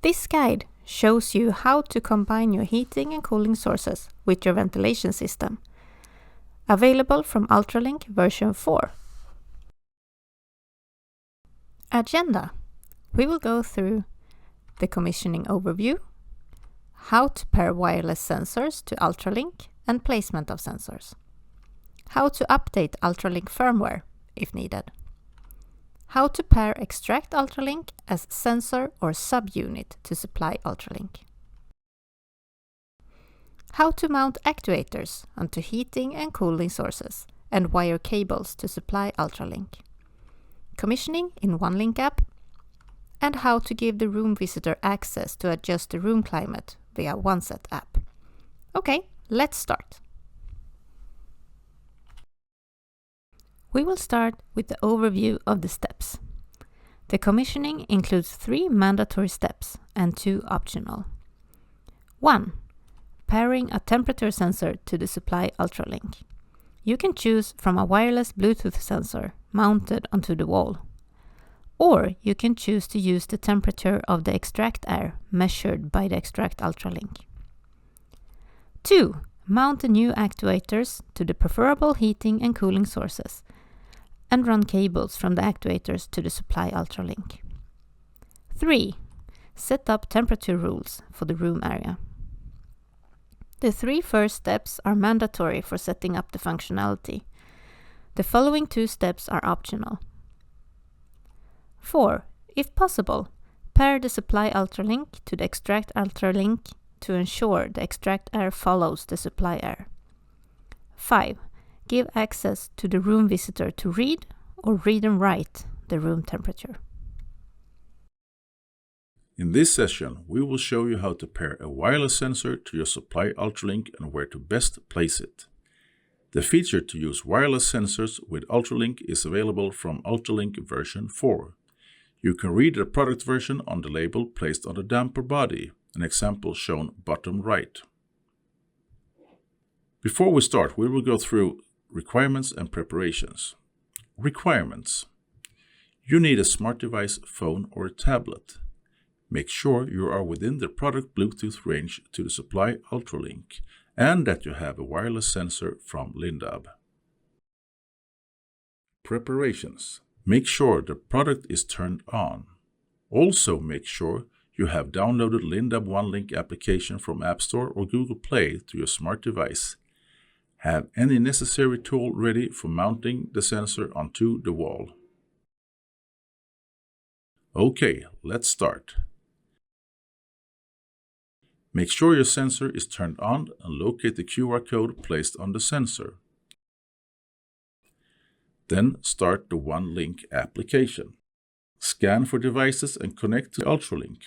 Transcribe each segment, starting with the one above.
This guide shows you how to combine your heating and cooling sources with your ventilation system. Available from UltraLink version 4. Agenda. We will go through the commissioning overview, how to pair wireless sensors to UltraLink and placement of sensors, how to update UltraLink firmware if needed, how to pair Extract UltraLink as sensor or subunit to supply UltraLink, how to mount actuators onto heating and cooling sources and wire cables to supply UltraLink, commissioning in OneLink app, and how to give the room visitor access to adjust the room climate via OneSet app. Okay, let's start. We will start with the overview of the steps. The commissioning includes 3 mandatory steps and 2 optional. 1. Pairing a temperature sensor to the supply UltraLink. You can choose from a wireless Bluetooth sensor mounted onto the wall. Or you can choose to use the temperature of the extract air measured by the Extract UltraLink. 2. Mount the new actuators to the preferable heating and cooling sources and run cables from the actuators to the supply UltraLink. 3. Set up temperature rules for the room area. The 3 first steps are mandatory for setting up the functionality. The following 2 steps are optional. 4. If possible, pair the supply UltraLink to the Extract UltraLink to ensure the extract air follows the supply air. 5. Give access to the room visitor to read or read and write the room temperature. In this session, we will show you how to pair a wireless sensor to your supply UltraLink and where to best place it. The feature to use wireless sensors with UltraLink is available from UltraLink version 4. You can read the product version on the label placed on the damper body, an example shown bottom right. Before we start, we will go through requirements and preparations. Requirements. You need a smart device, phone or tablet. Make sure you are within the product Bluetooth range to the supply UltraLink and that you have a wireless sensor from Lindab. Preparations. Make sure the product is turned on. Also make sure you have downloaded Lindab OneLink application from App Store or Google Play to your smart device. Have any necessary tool ready for mounting the sensor onto the wall. Okay, let's start. Make sure your sensor is turned on and locate the QR code placed on the sensor. Then start the OneLink application. Scan for devices and connect to UltraLink.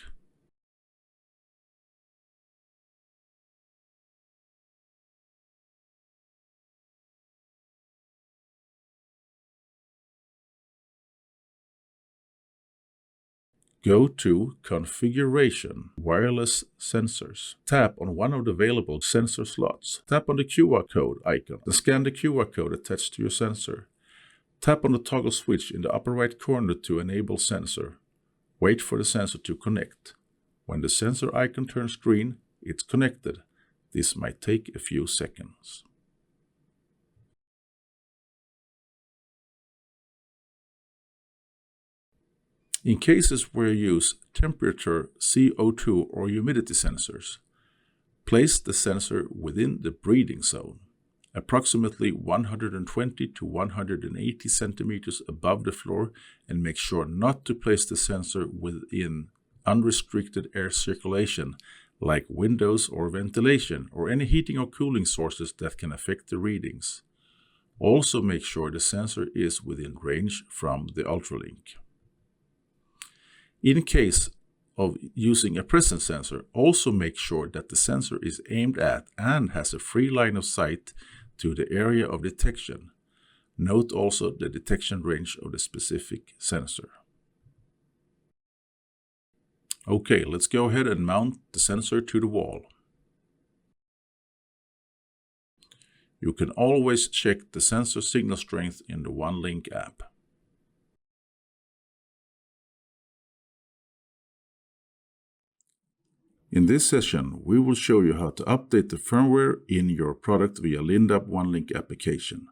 Go to Configuration, Wireless Sensors. Tap on one of the available sensor slots. Tap on the QR code icon and scan the QR code attached to your sensor. Tap on the toggle switch in the upper right corner to enable sensor. Wait for the sensor to connect. When the sensor icon turns green, it's connected. This might take a few seconds. In cases where you use temperature, CO2 or humidity sensors, place the sensor within the breathing zone, approximately 120 to 180 centimeters above the floor, and make sure not to place the sensor within unrestricted air circulation like windows or ventilation or any heating or cooling sources that can affect the readings. Also make sure the sensor is within range from the UltraLink. In case of using a presence sensor, also make sure that the sensor is aimed at and has a free line of sight to the area of detection. Note also the detection range of the specific sensor. Okay, let's go ahead and mount the sensor to the wall. You can always check the sensor signal strength in the OneLink app. In this session, we will show you how to update the firmware in your product via Lindab UltraLink application.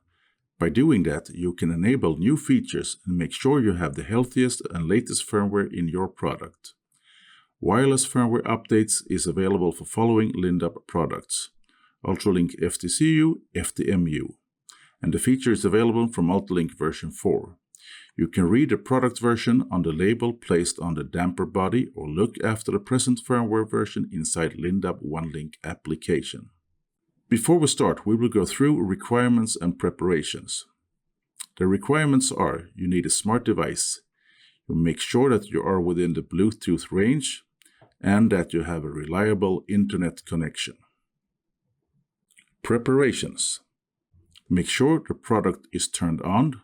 By doing that, you can enable new features and make sure you have the healthiest and latest firmware in your product. Wireless firmware updates is available for following Lindab products: UltraLink FTCU, FTMU, and the feature is available from UltraLink version 4. You can read the product version on the label placed on the damper body or look after the present firmware version inside Lindab UltraLink application. Before we start, we will go through requirements and preparations. The requirements are: you need a smart device, you make sure that you are within the Bluetooth range, and that you have a reliable internet connection. Preparations: make sure the product is turned on,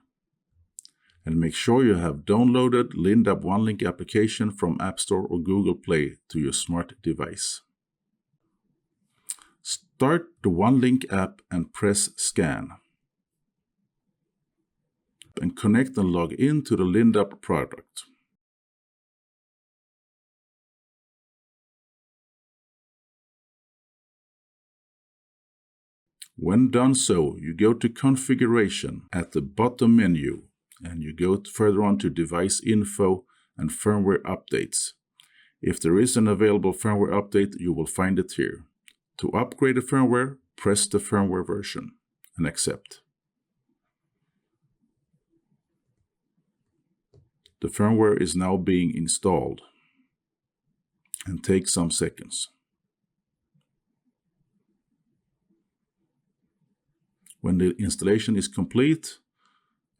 and make sure you have downloaded Lindab UltraLink application from App Store or Google Play to your smart device. Start the UltraLink app and press Scan. And connect and log in to the Lindab product. When done so, you go to Configuration at the bottom menu, and you go further on to Device Info and Firmware Updates. If there is an available firmware update, you will find it here. To upgrade the firmware, press the firmware version and accept. The firmware is now being installed and takes some seconds. When the installation is complete,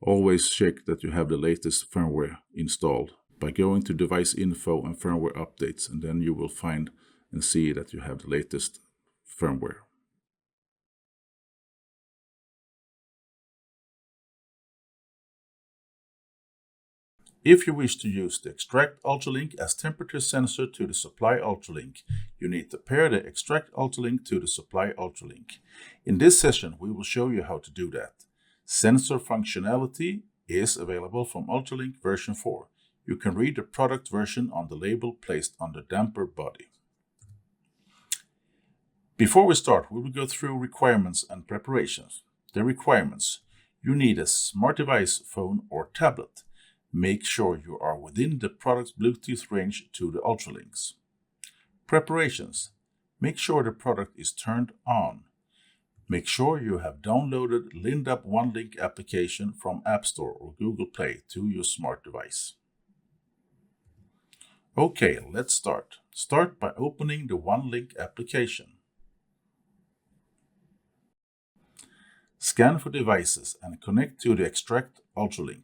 always check that you have the latest firmware installed by going to Device Info and Firmware Updates, and then you will find and see that you have the latest firmware. If you wish to use the Extract UltraLink as temperature sensor to the Supply UltraLink, you need to pair the Extract UltraLink to the Supply UltraLink. In this session, we will show you how to do that. Sensor functionality is available from UltraLink version 4. You can read the product version on the label placed on the damper body. Before we start, we will go through requirements and preparations. The requirements: you need a smart device, phone or tablet. Make sure you are within the product's Bluetooth range to the UltraLinks. Preparations: make sure the product is turned on. Make sure you have downloaded Lindab UltraLink application from App Store or Google Play to your smart device. Okay, let's start. Start by opening the UltraLink application. Scan for devices and connect to the Extract UltraLink.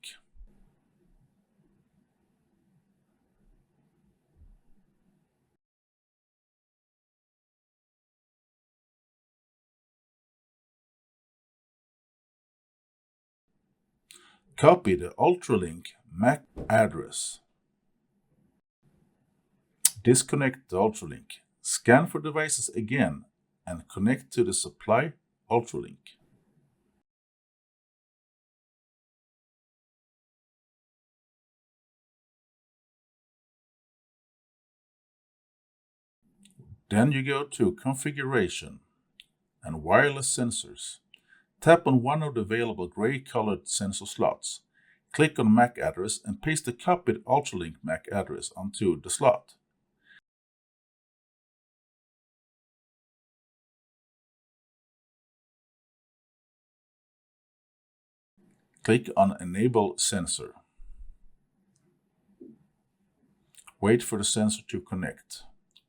Copy the UltraLink MAC address. Disconnect the UltraLink. Scan for devices again and connect to the Supply UltraLink. Then you go to Configuration and Wireless Sensors. Tap on one of the available gray-colored sensor slots. Click on MAC address and paste the copied UltraLink MAC address onto the slot. Click on Enable Sensor. Wait for the sensor to connect.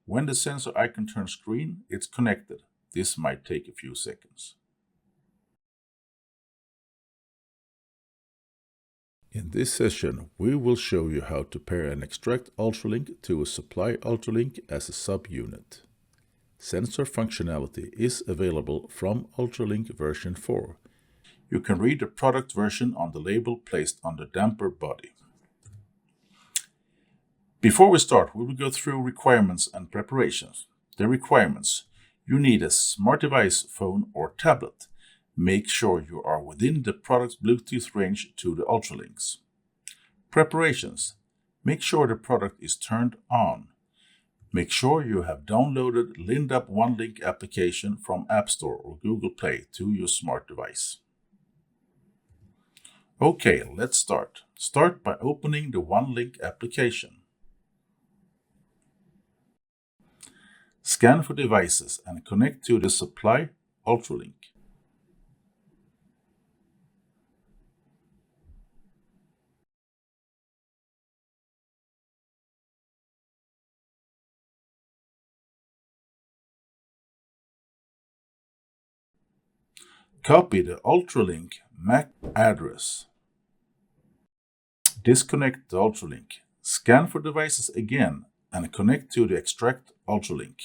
When the sensor icon turns green, it's connected. This might take a few seconds. In this session, we will show you how to pair an Extract UltraLink to a Supply UltraLink as a subunit. Sensor functionality is available from UltraLink version 4. You can read the product version on the label placed on the damper body. Before we start, we will go through requirements and preparations. The requirements: you need a smart device, phone or tablet. Make sure you are within the product's Bluetooth range to the UltraLinks. Preparations: make sure the product is turned on. Make sure you have downloaded Lindab UltraLink application from App Store or Google Play to your smart device. Okay, let's start. Start by opening the UltraLink application. Scan for devices and connect to the supply UltraLink. Copy the UltraLink MAC address. Disconnect the UltraLink. Scan for devices again and connect to the extract UltraLink.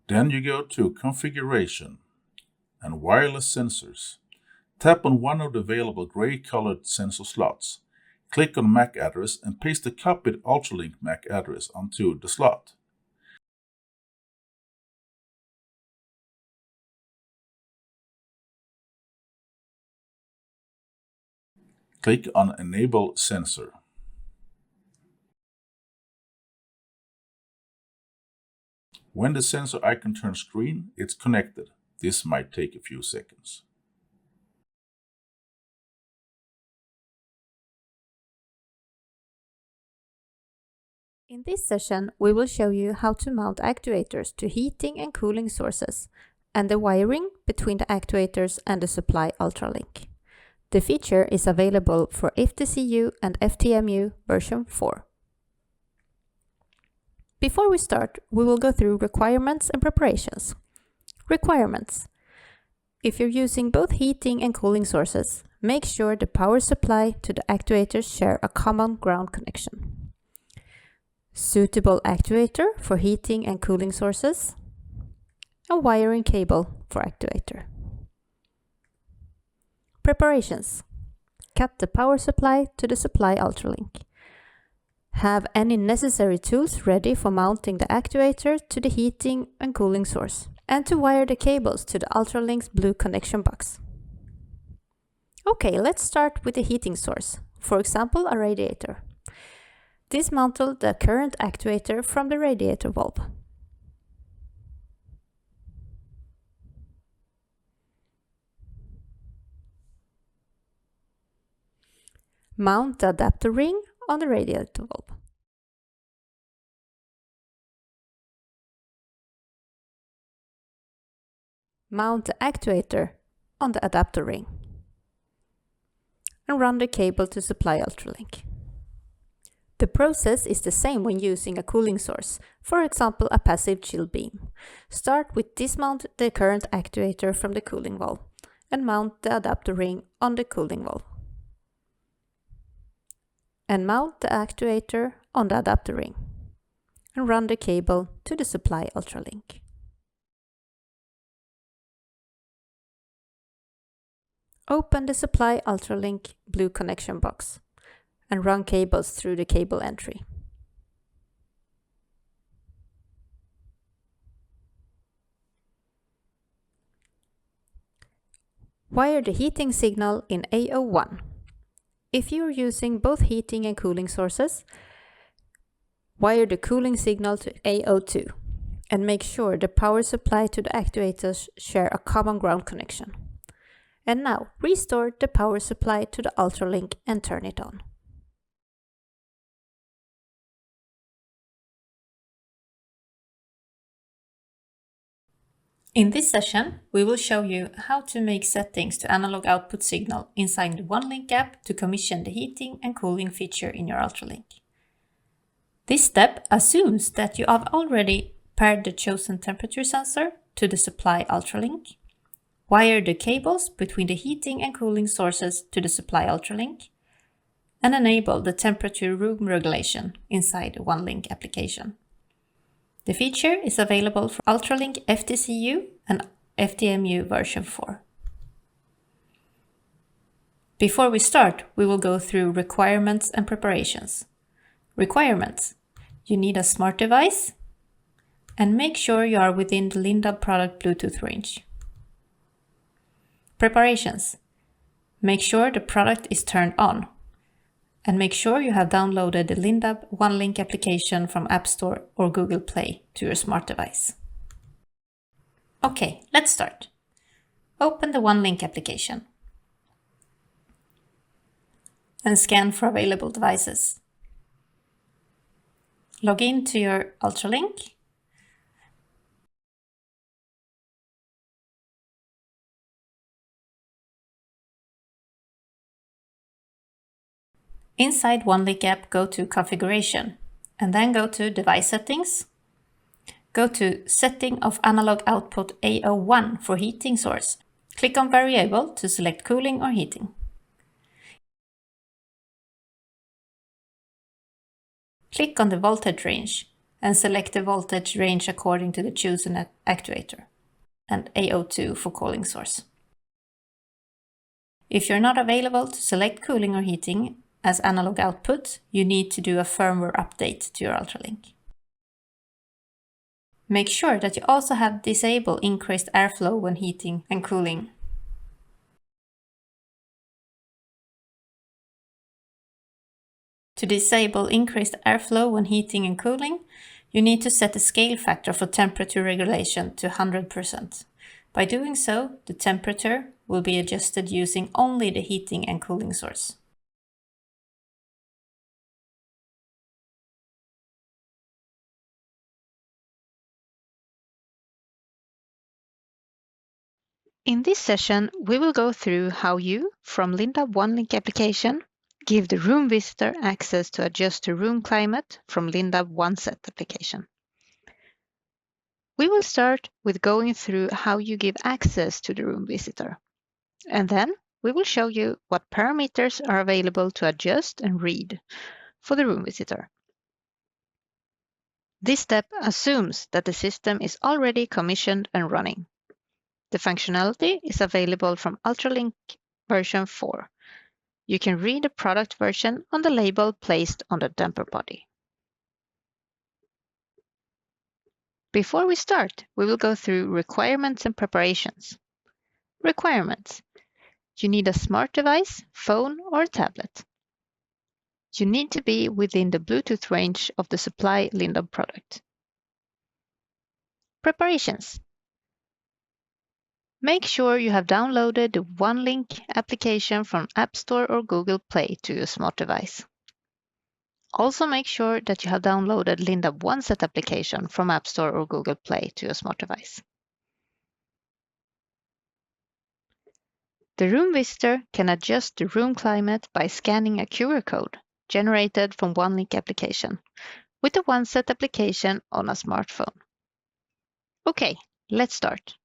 Then you go to Configuration and Wireless Sensors. Tap on one of the available gray-colored sensor slots. Click on MAC address and paste the copied UltraLink MAC address onto the slot. Click on Enable Sensor. When the sensor icon turns green, it's connected. This might take a few seconds. In this session, we will show you how to mount actuators to heating and cooling sources and the wiring between the actuators and the supply UltraLink. The feature is available for FTCU and FTMU version 4. Before we start, we will go through requirements and preparations. Requirements. If you're using both heating and cooling sources, make sure the power supply to the actuators share a common ground connection. Suitable actuator for heating and cooling sources. A wiring cable for actuator. Preparations. Cut the power supply to the supply UltraLink. Have any necessary tools ready for mounting the actuator to the heating and cooling source, and to wire the cables to the UltraLink's blue connection box. Okay, let's start with the heating source, for example a radiator. Dismantle the current actuator from the radiator valve. Mount the adapter ring on the radiator valve. Mount the actuator on the adapter ring. And run the cable to supply UltraLink. The process is the same when using a cooling source, for example a passive chill beam. Start with dismount the current actuator from the cooling valve and mount the adapter ring on the cooling valve. And mount the actuator on the adapter ring and run the cable to the supply UltraLink. Open the supply UltraLink blue connection box and run cables through the cable entry. Wire the heating signal in AO1. If you are using both heating and cooling sources, wire the cooling signal to AO2 and make sure the power supply to the actuators share a common ground connection. And now restore the power supply to the UltraLink and turn it on. In this session, we will show you how to make settings to analog output signal inside the UltraLink app to commission the heating and cooling feature in your UltraLink. This step assumes that you have already paired the chosen temperature sensor to the supply UltraLink, wire the cables between the heating and cooling sources to the supply UltraLink, and enable the temperature room regulation inside the UltraLink application. The feature is available for UltraLink FTCU and FTMU version 4. Before we start, we will go through requirements and preparations. Requirements. You need a smart device, and make sure you are within the Lindab product Bluetooth range. Preparations. Make sure the product is turned on, and make sure you have downloaded the Lindab UltraLink application from App Store or Google Play to your smart device. Okay, let's start. Open the UltraLink application and scan for available devices. Log in to your UltraLink . Inside UltraLink app, go to Configuration and then go to Device Settings. Go to Setting of Analog Output A01 for heating source. Click on Variable to select cooling or heating. Click on the voltage range and select the voltage range according to the chosen actuator, and A02 for cooling source. If you're not available to select cooling or heating as analog output, you need to do a firmware update to your UltraLink. Make sure that you also have disable increased airflow when heating and cooling. To disable increased airflow when heating and cooling, you need to set the scale factor for temperature regulation to 100%. By doing so, the temperature will be adjusted using only the heating and cooling source. In this session, we will go through how you, from Lindab UltraLink application, give the room visitor access to adjust the room climate from Lindab OneSet application. We will start with going through how you give access to the room visitor, and then we will show you what parameters are available to adjust and read for the room visitor. This step assumes that the system is already commissioned and running. The functionality is available from UltraLink version 4. You can read the product version on the label placed on the damper body. Before we start, we will go through requirements and preparations. Requirements. You need a smart device, phone, or tablet. You need to be within the Bluetooth range of the supply Lindab product. Preparations. Make sure you have downloaded the UltraLink application from App Store or Google Play to your smart device. Also make sure that you have downloaded Lindab OneSet application from App Store or Google Play to your smart device. The room visitor can adjust the room climate by scanning a QR code generated from UltraLink application with the OneSet application on a smartphone. Okay, let's start.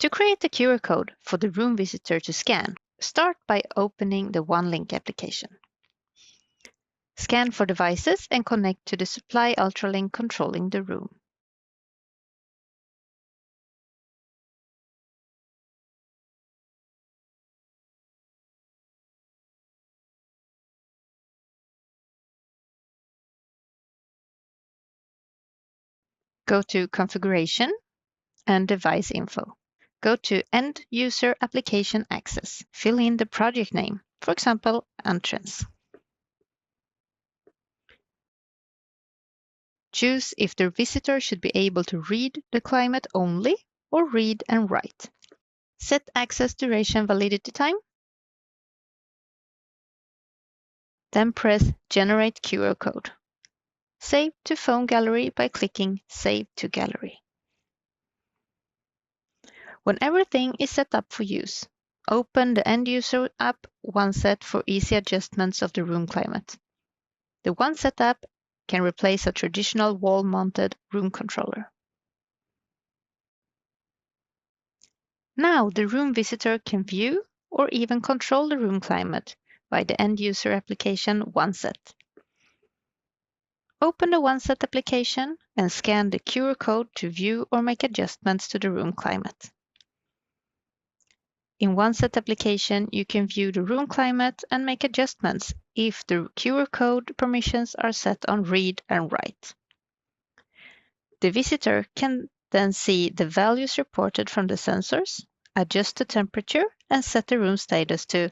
To create a QR code for the room visitor to scan, start by opening the UltraLink application. Scan for devices and connect to the supply UltraLink controlling the room. Go to Configuration and Device Info. Go to End User Application Access. Fill in the project name, for example, Entrance. Choose if the visitor should be able to read the climate only or read and write. Set access duration validity time. Then press Generate QR code. Save to phone gallery by clicking Save to Gallery. When everything is set up for use, open the end user app OneSet for easy adjustments of the room climate. The OneSet app can replace a traditional wall-mounted room controller. Now the room visitor can view or even control the room climate by the end user application OneSet. Open the OneSet application and scan the QR code to view or make adjustments to the room climate. In OneSet application, you can view the room climate and make adjustments if the QR code permissions are set on read and write. The visitor can then see the values reported from the sensors, adjust the temperature, and set the room status to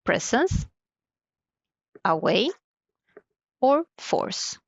presence, away, or force.